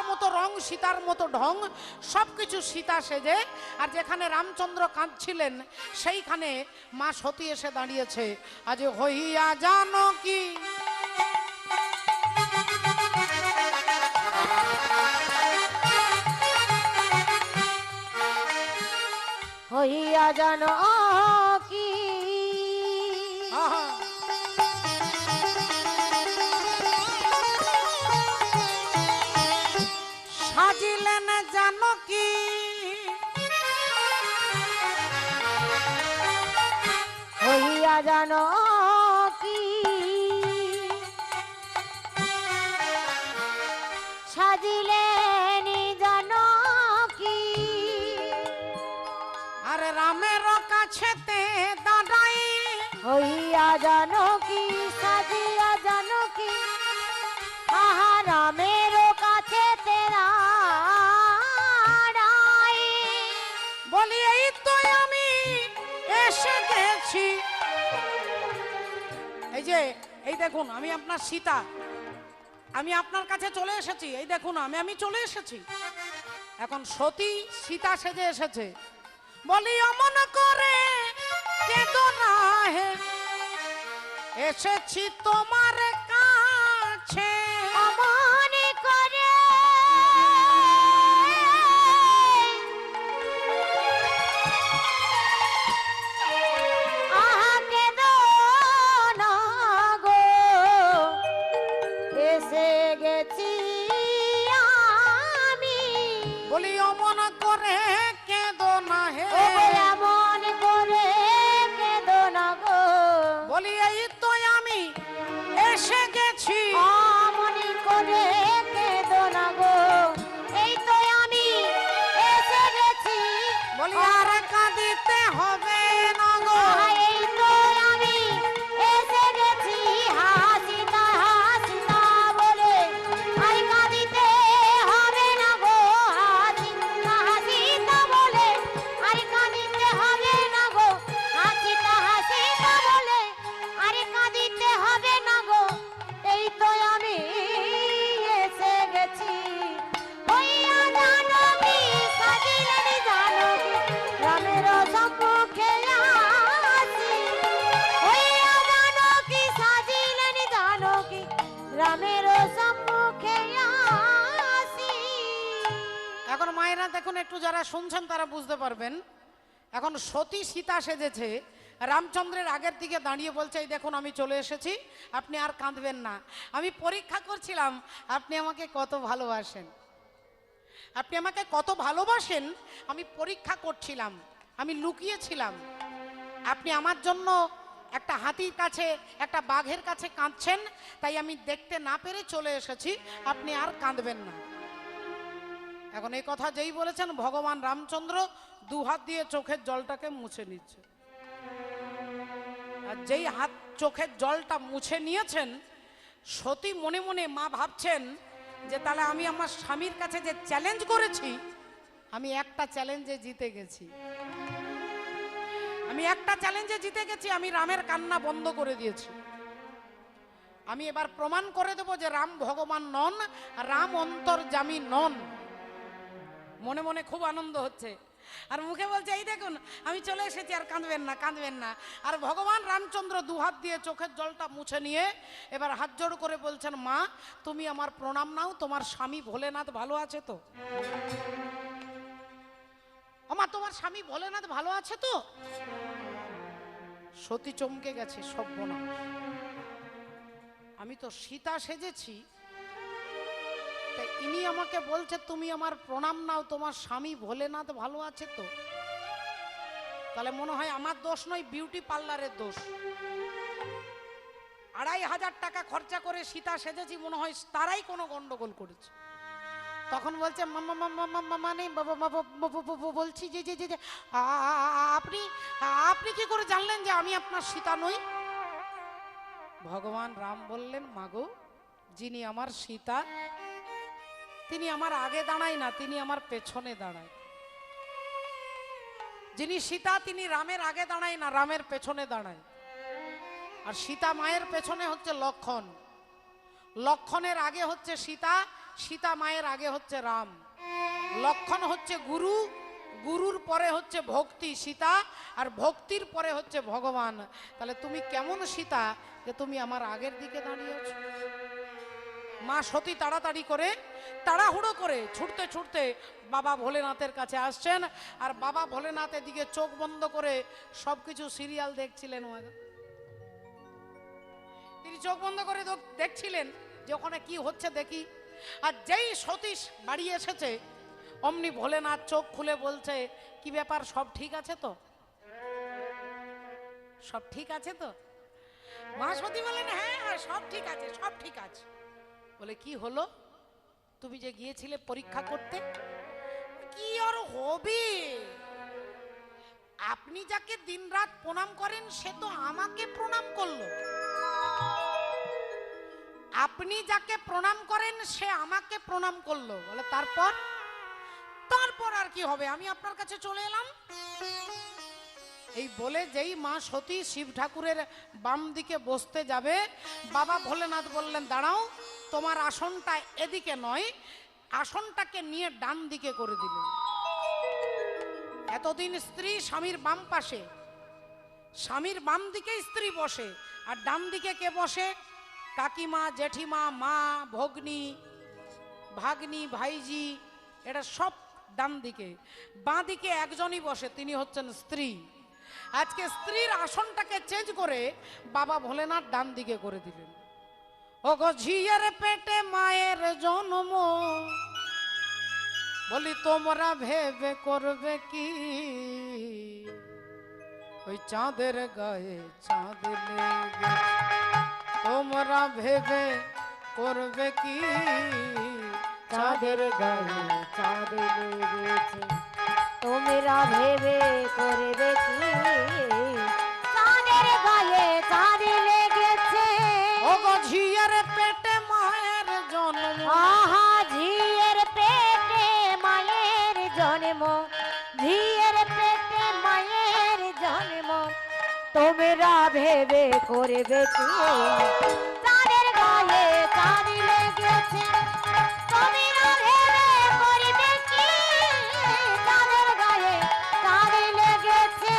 মতো রং, সীতার মতো ঢং, সবকিছু সীতা সেজে। আর যেখানে রামচন্দ্র কাঁদছিলেন সেইখানে মা সতী এসে দাঁড়িয়েছে। আজ হইয়া জানকী হইয়া জানকী সাজিলেন জানকী হইয়া জানকী সাজিলেন জানকী আর রামের কাছেতে দাঁড়াই হইয়া জানকী সাজিয়া জানকী আহা রামের কাছে তেরা বলি এই তো আমি এসে গেছি। এই দেখুন আমি আপনার সীতা, আমি আপনার কাছে চলে এসেছি। এই দেখুন আমি চলে এসেছি। এখন সতী সীতা সেজে এসেছে। বলি অমন করে কেঁদো না হে, এসেছি তোমার কাছে। অমন করে বলি অমন করে কেঁদো না হে, এমন করে কেঁদো না গো। বলি এই তো আমি এসে গেছি। অমন করে কেঁদো না গো, এই তো আমি এসে গেছি। বলি আর কাঁদিতে হবে না গো, এই তো আমি এসে গেছি। হাসিতা হাসিতা বলে আর কাঁদিতে হবে না গো। হাসিতা হাসিতা বলে আর কাঁদিতে হবে না গো। হাসিতা হাসিতা বলে আর কাঁদিতে হবে না গো। এই তো আমি এসে গেছি। হইয়া জানকী সাজিলেন জানকী রামের সম্মুখে আসি। হইয়া জানকী সাজিলেন জানকী রামের সম্মুখে আসি। এখন মায়েরা দেখুন, একটু যারা শুনছেন তারা বুঝতে পারবেন। এখন সতী সীতা সেজেছে, রামচন্দ্রের আগের দিকে দাঁড়িয়ে বলছে এই দেখুন আমি চলে এসেছি, আপনি আর কাঁদবেন না। আমি পরীক্ষা করছিলাম আপনি আমাকে কত ভালোবাসেন, আপনি আমাকে কত ভালোবাসেন আমি পরীক্ষা করছিলাম, আমি লুকিয়েছিলাম। আপনি আমার জন্য একটা হাতির কাছে, একটা বাঘের কাছে কাঁদছেন, তাই আমি দেখতে না পেরে চলে এসেছি, আপনি আর কাঁদবেন না। এখন এই কথা যেই বলেছেন, ভগবান রামচন্দ্র দুহাত দিয়ে চোখের জলটাকে মুছে নিচ্ছে। আর যেই হাত চোখের জলটা মুছে নিয়েছেন, সতী মনে মনে মা ভাবছেন যে তাহলে আমি আমার স্বামীর কাছে যে চ্যালেঞ্জ করেছি, আমি একটা চ্যালেঞ্জে জিতে গেছি। আমি একটা চ্যালেঞ্জে জিতে গেছি, আমি রামের কান্না বন্ধ করে দিয়েছি। আমি এবার প্রমাণ করে দেব যে রাম ভগবান নন, রাম অন্তর্যামী নন। মনে মনে খুব আনন্দ হচ্ছে, আর মুখে বলছে এই দেখুন আমি চলে এসেছি, আর কাঁদবেন না কাঁদবেন না। আর ভগবান রামচন্দ্র দুহাত দিয়ে চোখের জলটা মুছে নিয়ে এবার হাত জোড় করে বলছেন মা তুমি আমার প্রণাম নাও, তোমার স্বামী ভোলেনাথ ভালো আছে তো? মা তোমার স্বামী ভোলেনাথ ভালো আছে তো? সতী চমকে গেছে, সর্বনাশ, আমি তো সীতা সেজেছি, ইনি আমাকে বলছে তুমি আমার প্রণাম নাও, তোমার স্বামী ভোলেনাথ ভালো আছে তো? তাহলে মনে হয় আমার দোষ নয়, বিউটি পার্লারের দোষ। 2500 টাকা খরচা করে সীতা সেজেছি, মনে হয় তারাই কোনো গন্ডগোল করেছে। তখন বলছে মানে বলছি যে যে যে আপনি কি করে জানলেন যে আমি আপনার সীতা নই? ভগবান রাম বললেন মাগো, যিনি আমার সীতা তিনি আমার আগে দাঁড়ায় না, তিনি আমার পেছনে দাঁড়ায়। যিনি সীতা তিনি রামের আগে দাঁড়ায় না, রামের পেছনে দাঁড়ায়। আর সীতা মায়ের পেছনে হচ্ছে লক্ষণ, লক্ষণের আগে হচ্ছে সীতা, সীতা মায়ের আগে হচ্ছে রাম, লক্ষণ হচ্ছে গুরু, গুরুর পরে হচ্ছে ভক্তি সীতা, আর ভক্তির পরে হচ্ছে ভগবান। তাহলে তুমি কেমন সীতা যে তুমি আমার আগের দিকে দাঁড়িয়েছ? মা সতী তাড়াতাড়ি করে, তাড়াহুড়ো করে ছুটতে ছুটতে বাবা ভোলেনাথের কাছে আসছেন, আর বাবা ভোলেনাথের দিকে চোখ বন্ধ করে সবকিছু সিরিয়াল দেখছিলেন। তিনি চোখ বন্ধ করে দেখছিলেন যে ওখানে কি হচ্ছে দেখি। আর যেই সতীশ বাড়ি এসেছে অমনি ভোলেনাথ চোখ খুলে বলছে, কি ব্যাপার, সব ঠিক আছে তো? সব ঠিক আছে তো? মা সতী বলেন, হ্যাঁ হ্যাঁ সব ঠিক আছে, সব ঠিক আছে। বলে, কি হলো? তুমি যে গিয়েছিলে পরীক্ষা করতে, কি আর হবে? আপনি যাকে দিনরাত প্রণাম করেন সে তো আমাকে প্রণাম করলো, আপনি যাকে প্রণাম করেন সে আমাকে প্রণাম করলো। বলে, তারপর? তারপর আর কি হবে, আমি আপনার কাছে চলে এলাম। এই বলে যেই মা সতী শিব ঠাকুরের বাম দিকে বসতে যাবে, বাবা ভোলেনাথ বললেন, দাঁড়াও, তোমার আসনটা এদিকে নয়, আসনটাকে নিয়ে ডান দিকে করে দিলেন। এতদিন স্ত্রী স্বামীর বাম পাশে, স্বামীর বাম দিকে স্ত্রী বসে, আর ডান দিকে কে বসে? কাকিমা, জেঠিমা, মা, ভগ্নী, ভাগ্নি, ভাইজি, এটা সব ডান দিকে। বাঁ দিকে একজনই বসে, তিনি হচ্ছেন স্ত্রী। আজকে স্ত্রীর আসনটাকে চেঞ্জ করে বাবা ভোলেনাথ ডান দিকে করে দিলেন। ও গো ঝিয়ের পেটে মায়ের জন্ম, বলি তোমরা ভেবে করবে কি? ওই চাঁদের গায়ে চাঁদ লেগে, তোমরা ভেবে করবে কি? চাঁদের গায়ে চাঁদ লেগেছে, তোমরা ভেবে করবে কি? চাঁদের গায়ে চাঁদ লেগেছে। ও গো ঝিয়ের পেটে মায়ের জন্ম, আহা ঝিয়ের পেটে মায়ের জন্ম, ঝিয়ের পেটে মায়ের জন্ম, তোমরা ভেবে করবে কি? চাঁদের গায়ে চাঁদ লেগেছে, তোমরা ভেবে করবে কি? চাঁদের গায়ে চাঁদ লেগেছে।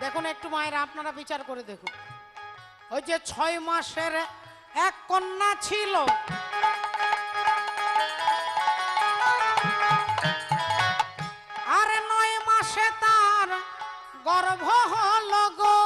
দেখুন একটু মায়েরা, আপনারা বিচার করে দেখুন। ওই যে 6 মাসের এক কন্যা ছিল, আর 9 মাসে তার গর্ভ হলো গো।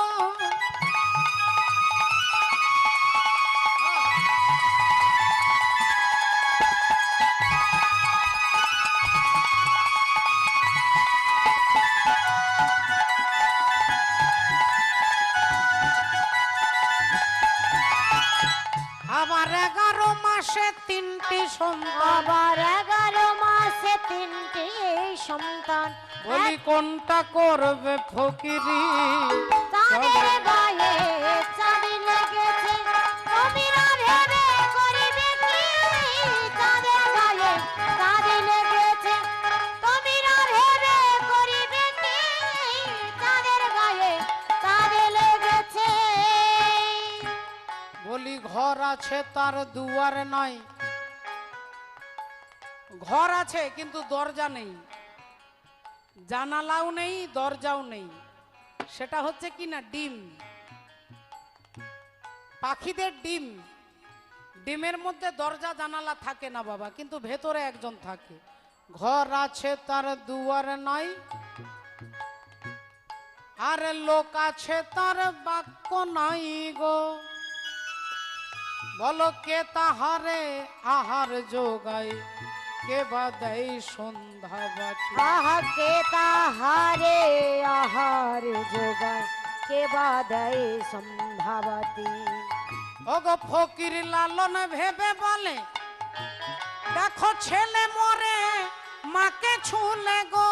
আবার 11 মাসে 3টি সন্তান। আবার 11 মাসে 3টি সন্তান। বলি কোনটা করবে ফকিরি? চাঁদের গায়ে চাঁদ লেগেছে, তোমরা ভেবে করবে কি? চাঁদের গায়ে চাঁদ লেগেছে, তোমরা ভেবে করবে কি? চাঁদের গায়ে চাঁদ লেগেছে। বলি ঘর আছে তার দুয়ার নাই, ঘর আছে কিন্তু দরজা নেই, জানালাও নেই, দরজাও নেই। সেটা হচ্ছে কি না, ডিম, পাখিদের ডিম। ডিমের মধ্যে দরজা জানালা থাকে না বাবা, কিন্তু ভেতরে একজন থাকে। ঘর আছে তার দুয়ার নাই, আর লোক আছে তার বাক্য নাই গো। বলো কে তাহারে আহার যোগায়, কে বা দেয় সন্ধ্যা বাতি? আহা কে তাহারে আহার যোগায়, কে বা দেয় সন্ধ্যাবাতি? ওগো ফকির লালন ভেবে বলে, দেখো ছেলে মরে মাকে ছুলে গো।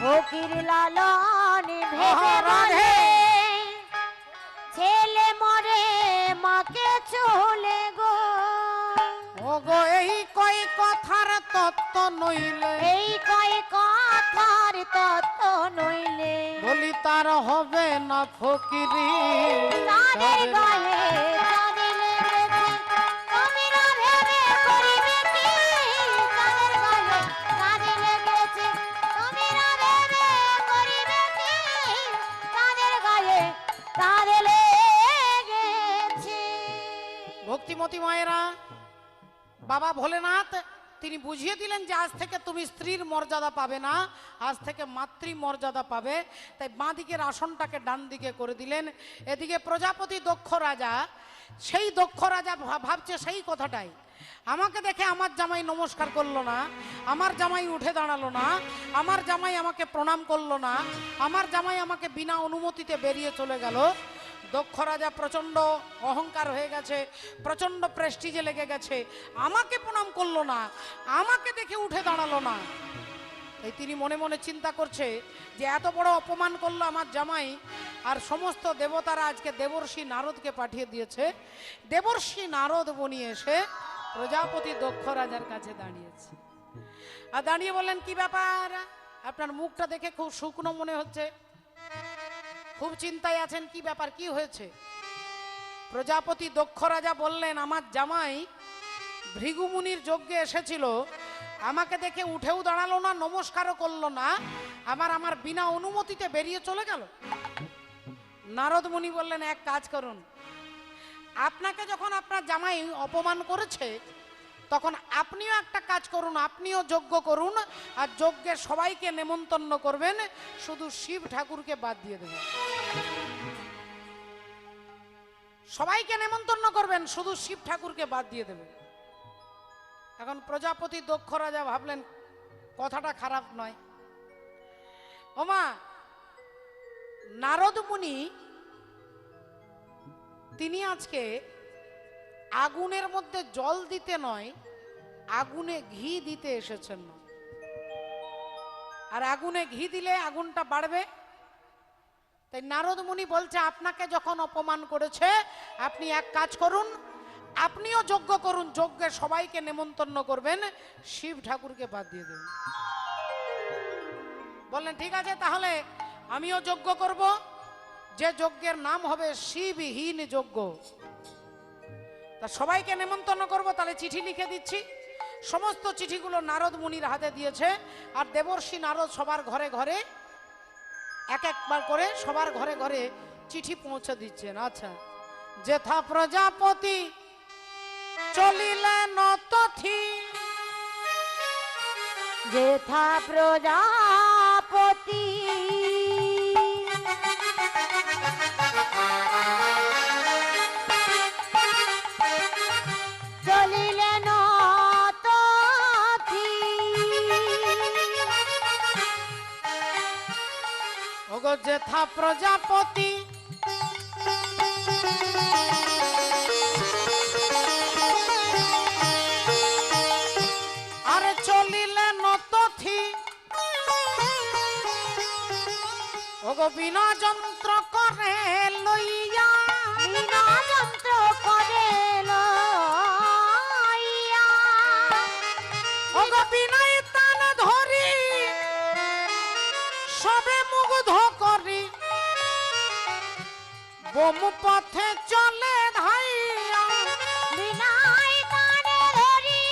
ফকির লালন ভেবে রাধে। বলে, ছেলে মরে মাকে চলে গো। ওগো এই কই কথার তত্ত্ব নইলে, এই কয় কথার তত্ত্ব নইলে বলি তার হবে না ফকিরি। তাদের গায়ে চাঁদে লেগেছে, তুমি না ভেবে করিবে কি? তাদের গায়ে চাঁদে লেগেছে, তুমি না ভেবে করিবে কি? তাদের গায়ে চাঁদে লেগেছে। ভক্তিমতী মায়েরা, বাবা ভোলেনাথ তিনি বুঝিয়ে দিলেন যে আজ থেকে তুমি স্ত্রীর মর্যাদা পাবে না, আজ থেকে মাতৃ মর্যাদা পাবে। তাই বাঁ দিকের আসনটাকে ডান দিকে করে দিলেন। এদিকে প্রজাপতি দক্ষ রাজা, সেই দক্ষ রাজা ভাবছে সেই কথাটাই, আমাকে দেখে আমার জামাই নমস্কার করলো না, আমার জামাই উঠে দাঁড়ালো না, আমার জামাই আমাকে প্রণাম করলো না, আমার জামাই আমাকে বিনা অনুমতিতে বেরিয়ে চলে গেল। দক্ষ রাজা প্রচন্ড অহংকার হয়ে গেছে, প্রচন্ড প্রেস্টিজে লেগে গেছে, আমাকে প্রণাম করলো না, আমাকে দেখে উঠে দাঁড়ালো না। এই তিনি মনে মনে চিন্তা করছে যে এত বড় অপমান করলো আমার জামাই, আর সমস্ত দেবতারা আজকে দেবর্ষি নারদকে পাঠিয়ে দিয়েছে। দেবর্ষি নারদ বনিয়ে এসে প্রজাপতি দক্ষ রাজার কাছে দাঁড়িয়েছে, আর দাঁড়িয়ে বললেন কি ব্যাপার, আপনার মুখটা দেখে খুব শুকনো মনে হচ্ছে, খুব চিন্তায় আছেন, কি ব্যাপার, কি হয়েছে? প্রজাপতি দক্ষ রাজা বললেন, আমার জামাই ভৃগুমুনির যজ্ঞে এসেছিল, আমাকে দেখে উঠেও দাঁড়ালো না, নমস্কারও করলো না, আমার বিনা অনুমতিতে বেরিয়ে চলে গেল। নারদ মুনি বললেন, এক কাজ করুন, আপনাকে যখন আপনার জামাই অপমান করেছে তখন আপনিও একটা কাজ করুন, আপনিও যজ্ঞ করুন, আর যজ্ঞে সবাইকে নেমন্তন্ন করবেন, শুধু শিব ঠাকুরকে বাদ দিয়ে দেবেন। সবাইকে নেমন্তন্ন করবেন, শুধু শিব ঠাকুরকে বাদ দিয়ে দেবেন। এখন প্রজাপতি দক্ষ রাজা ভাবলেন কথাটা খারাপ নয়। ওমা, নারদ মুনি তিনি আজকে আগুনের মধ্যে জল দিতে নয়, আগুনে ঘি দিতে এসেছেন। আর আগুনে ঘি দিলে আগুনটা বাড়বে। তাই নারদ মুনি বলছে, আপনাকে যখন অপমান করেছে আপনি এক কাজ করুন, আপনিও যজ্ঞ করুন, যজ্ঞে সবাইকে নেমন্তন্ন করবেন, শিব ঠাকুরকে বাদ দিয়ে দেবেন। বললেন ঠিক আছে, তাহলে আমিও যজ্ঞ করব, যে যজ্ঞের নাম হবে শিবহীন যজ্ঞ। তা সবাইকে নেমন্তন্ন করব, তাহলে চিঠি লিখে দিচ্ছি। সমস্ত চিঠিগুলো নারদ মুনির হাতে দিয়েছে, আর দেবর্ষি নারদ সবার ঘরে ঘরে এক একবার করে সবার ঘরে ঘরে চিঠি পৌঁছে দিচ্ছেন। আচ্ছা, যেথা প্রজাপতি চলিলেন তথি, যেথা প্রজাপতি চলিলেন তথি, ওগো যেথা প্রজাপতি আরে চলিলেন তথি, ওগো বিনা যন্ত্র করে লইয়া, বিনা যন্ত্র করে লইয়া, ওগো বিনাই তান ধরি সবে মুগ্ধ করি, বোম পথে চলে ধাইয়া, বিনাই কানে ধরি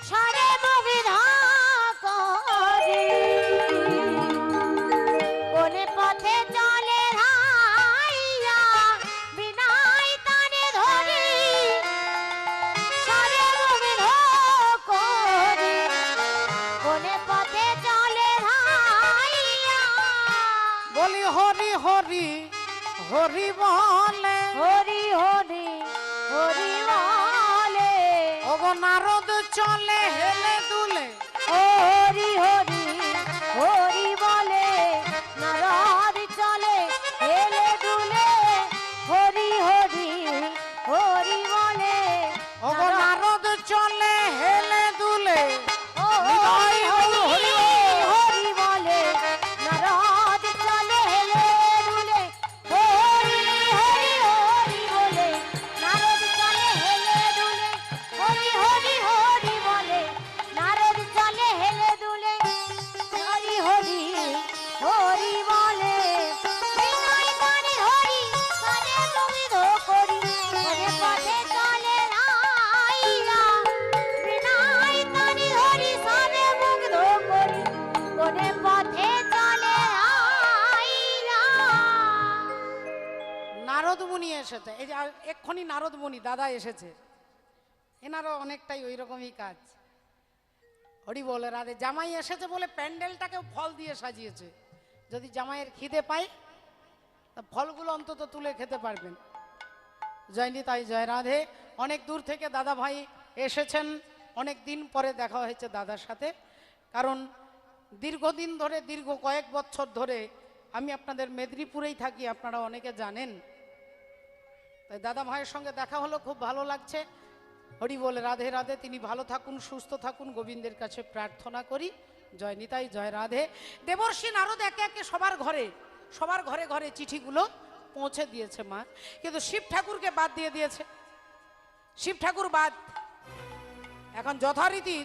সরে মুগ্ধ করি, কোনে পথে চলে ধাইয়া, বিনাই কানে ধরি সরে মুগ্ধ করি, কোনে পথে চলে ধাইয়া। বলি হরি হরি হরি বলে, হরি হরি হরি বলে, ওগো নারদ চলে হেলে দুলে, হরি হরি হরি বলে, নারদ চলে হেলে দুলে, হরি হরি হরি বলে, ওগো নারদ চলে হেলে দুলে, হরি হরি হরি বলে, নারদ চলে হেলে দুলে, নারদ মুনি এসেছে, এই যে এক্ষুনি নারদ মুনি দাদা এসেছে, এনারও অনেকটাই ওই রকমই কাজ। হরি বলে রাধে। জামাই এসেছে বলে প্যান্ডেলটাকেও ফল দিয়ে সাজিয়েছে, যদি জামাইয়ের খিদে পায় তা ফলগুলো অন্তত তুলে খেতে পারবেন। জয়নি তাই জয় রাধে। অনেক দূর থেকে দাদা ভাই এসেছেন, অনেক দিন পরে দেখা হয়েছে দাদার সাথে, কারণ দীর্ঘদিন ধরে, দীর্ঘ কয়েক বছর ধরে আমি আপনাদের মেদিনীপুরেই থাকি, আপনারা অনেকে জানেন। তাই দাদা ভাইয়ের সঙ্গে দেখা হলো, খুব ভালো লাগছে। হরি বলে রাধে রাধে। তিনি ভালো থাকুন, সুস্থ থাকুন, গোবিন্দের কাছে প্রার্থনা করি। জয় নিতাই জয় রাধে। দেবর্ষী নারদ একে একে সবার ঘরে ঘরে চিঠিগুলো পৌঁছে দিয়েছে মা, কিন্তু শিব ঠাকুরকে বাদ দিয়ে দিয়েছে। শিব ঠাকুর বাদ। এখন যথারীতি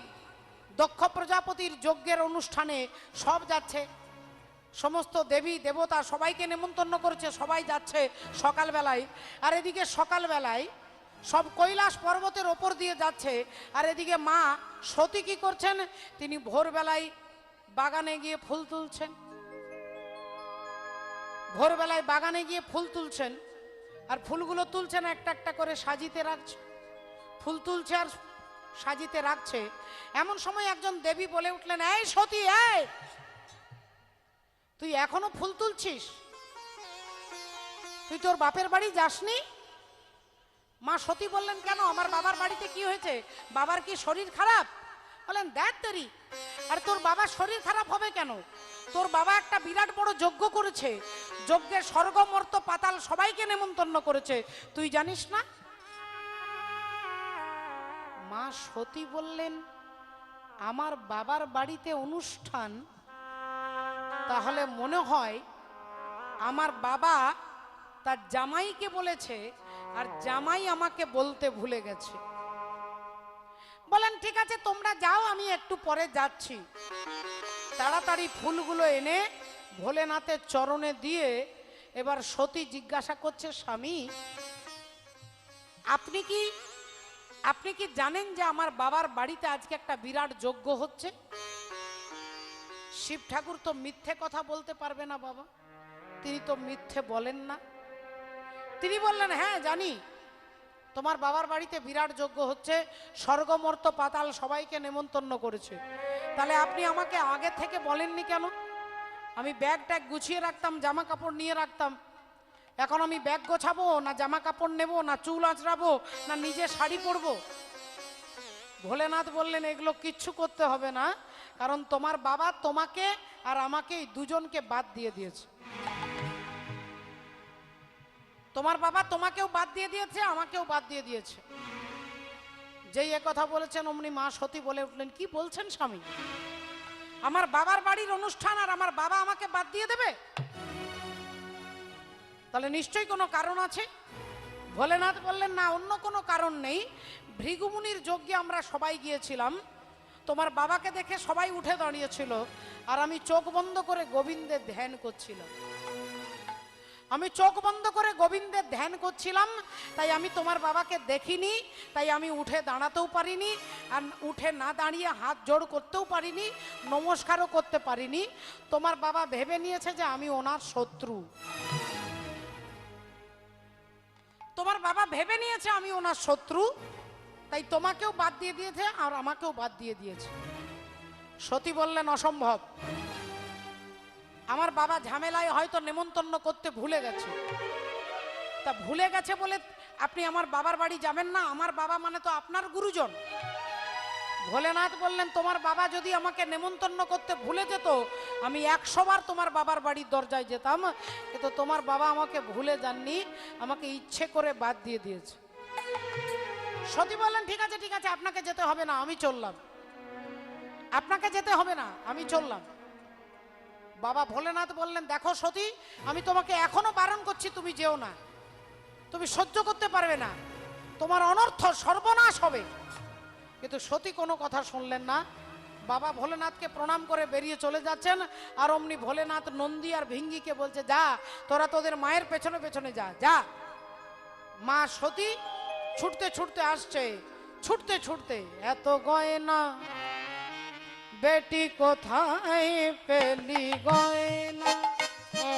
দক্ষ প্রজাপতির যজ্ঞের অনুষ্ঠানে সব যাচ্ছে, সমস্ত দেবী দেবতা সবাইকে নেমন্তন্ন করেছে, সবাই যাচ্ছে সকালবেলায়। আর এদিকে সকালবেলায় সব কৈলাস পর্বতের ওপর দিয়ে যাচ্ছে, আর এদিকে মা সতী কি করছেন, তিনি ভোরবেলায় বাগানে গিয়ে ফুল তুলছেন। ভোরবেলায় বাগানে গিয়ে ফুল তুলছেন, আর ফুলগুলো তুলছেন একটা একটা করে সাজিতে রাখছে, ফুল তুলছে আর সাজিতে রাখছে। এমন সময় একজন দেবী বলে উঠলেন, এই সতী, এই তুই এখনো ফুল তুলছিস? তুই তোর বাপের বাড়ি যাসনি? মা সতী বললেন, কেন, আমার বাবার বাড়িতে কি হয়েছে? বাবার কি শরীর খারাপ? বলেন, দেখ তেরি, আর তোর বাবার শরীর খারাপ হবে কেন? তোর বাবা একটা বিরাট বড় যজ্ঞ করেছে, যজ্ঞে স্বর্গ মর্ত পাতাল সবাইকে নেমন্তন্ন করেছে, তুই জানিস না? মা সতী বললেন, আমার বাবার বাড়িতে অনুষ্ঠান, তাহলে মনে হয় আমার বাবা তার জামাইকে বলেছে, আর জামাই আমাকে বলতে ভুলে গেছে। বলেন, ঠিক আছে, তোমরা যাও, আমি একটু পরে যাচ্ছি। তাড়াতাড়ি ফুলগুলো এনে ভোলেনাথের চরণে দিয়ে এবার সতী জিজ্ঞাসা করছে, স্বামী, আপনি কি জানেন যে আমার বাবার বাড়িতে আজকে একটা বিরাট যজ্ঞ হচ্ছে? শিব ঠাকুর তো মিথ্যে কথা বলতে পারবে না বাবা, তিনি তো মিথ্যে বলেন না। তিনি বললেন, হ্যাঁ জানি, তোমার বাবার বাড়িতে বিরাট যজ্ঞ হচ্ছে, স্বর্গমর্ত পাতাল সবাইকে নেমন্তন্ন করেছে। তাহলে আপনি আমাকে আগে থেকে বলেননি কেন? আমি ব্যাগ ট্যাগ গুছিয়ে রাখতাম, জামা কাপড় নিয়ে রাখতাম। এখন আমি ব্যাগ গোছাবো না, জামা কাপড় নেব না, চুল আঁচড়াবো না, নিজে শাড়ি পরবো? ভোলেনাথ বললেন, এগুলো কিচ্ছু করতে হবে না, কারণ তোমার বাবা তোমাকে আর আমাকে দুজনকে বাদ দিয়ে দিয়েছে। তোমার বাবা তোমাকেও বাদ দিয়ে দিয়েছে, আমাকেও বাদ দিয়ে দিয়েছে। যেই কথা বলেছেন অমনি মা সতী বলে উঠলেন, কি বলছেন স্বামী? আমার বাবার বাড়ির অনুষ্ঠান আর আমার বাবা আমাকে বাদ দিয়ে দেবে? তাহলে নিশ্চয়ই কোনো কারণ আছে। ভোলেনাথ বললেন, না, অন্য কোনো কারণ নেই। ভৃগুমুনির যজ্ঞে আমরা সবাই গিয়েছিলাম, তোমার বাবাকে দেখে সবাই উঠে দাঁড়িয়েছিল, আর আমি চোখ বন্ধ করে গোবিন্দের ধ্যান করছিলাম। আমি চোখ বন্ধ করে গোবিন্দের ধ্যান করছিলাম, তাই আমি তোমার বাবাকে দেখিনি, তাই আমি উঠে দাঁড়াতেও পারিনি, আর উঠে না দাঁড়িয়ে হাত জোড় করতেও পারিনি, নমস্কারও করতে পারিনি। তোমার বাবা ভেবে নিয়েছে যে আমি ওনার শত্রু। তোমার বাবা ভেবে নিয়েছে আমি ওনার শত্রু, তাই তোমাকেও বাদ দিয়ে দিয়েছে আর আমাকেও বাদ দিয়ে দিয়েছে। সতী বললেন, অসম্ভব, আমার বাবা ঝামেলায় হয়তো নেমন্তন্ন করতে ভুলে গেছে। তা ভুলে গেছে বলে আপনি আমার বাবার বাড়ি যাবেন না? আমার বাবা মানে তো আপনার গুরুজন। ভোলেনাথ বললেন, তোমার বাবা যদি আমাকে নেমন্তন্ন করতে ভুলে যেত, আমি 100 বার তোমার বাবার বাড়ির দরজায় যেতাম, কিন্তু তোমার বাবা আমাকে ভুলে যাননি, আমাকে ইচ্ছে করে বাদ দিয়ে দিয়েছে। সতী বললেন, ঠিক আছে ঠিক আছে, আপনাকে যেতে হবে না, আমি চললাম। আপনাকে যেতে হবে না, আমি চললাম। বাবা ভোলেনাথ বললেন, দেখো সতী, আমি তোমাকে এখনো বারণ করছি, তুমি যেও না, তুমি সহ্য করতে পারবে না, তোমার অনর্থ সর্বনাশ হবে। কিন্তু সতী কোনো কথা শুনলেন না। বাবা ভোলেনাথকে প্রণাম করে বেরিয়ে চলে যাচ্ছেন, আর অমনি ভোলেনাথ নন্দী আর ভিঙ্গিকে বলছে, যা, তোরা তোদের মায়ের পেছনে পেছনে যা যা। মা সতী ছুটতে ছুটতে আসছে, ছুটতে ছুটতে, এত গয়না বেটি কোথায় পেলি গয়না,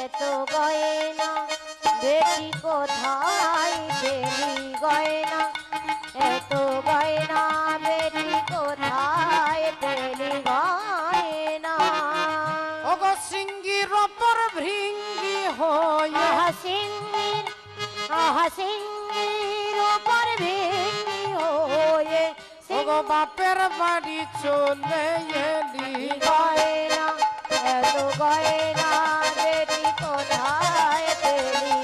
এত গয়না বেটি কোথায় পেলি গয়না, এত গয়না বেটি কোথায় পেলি গয়না। ওগো সিঙ্গির ওপর ভৃঙ্গি হয়ে সিংহের ওপর ভেঙে হয়ে ওগো বাপের বাড়ি চলে এলি গয়না, এত গয়না বেটি কোথায় পেলি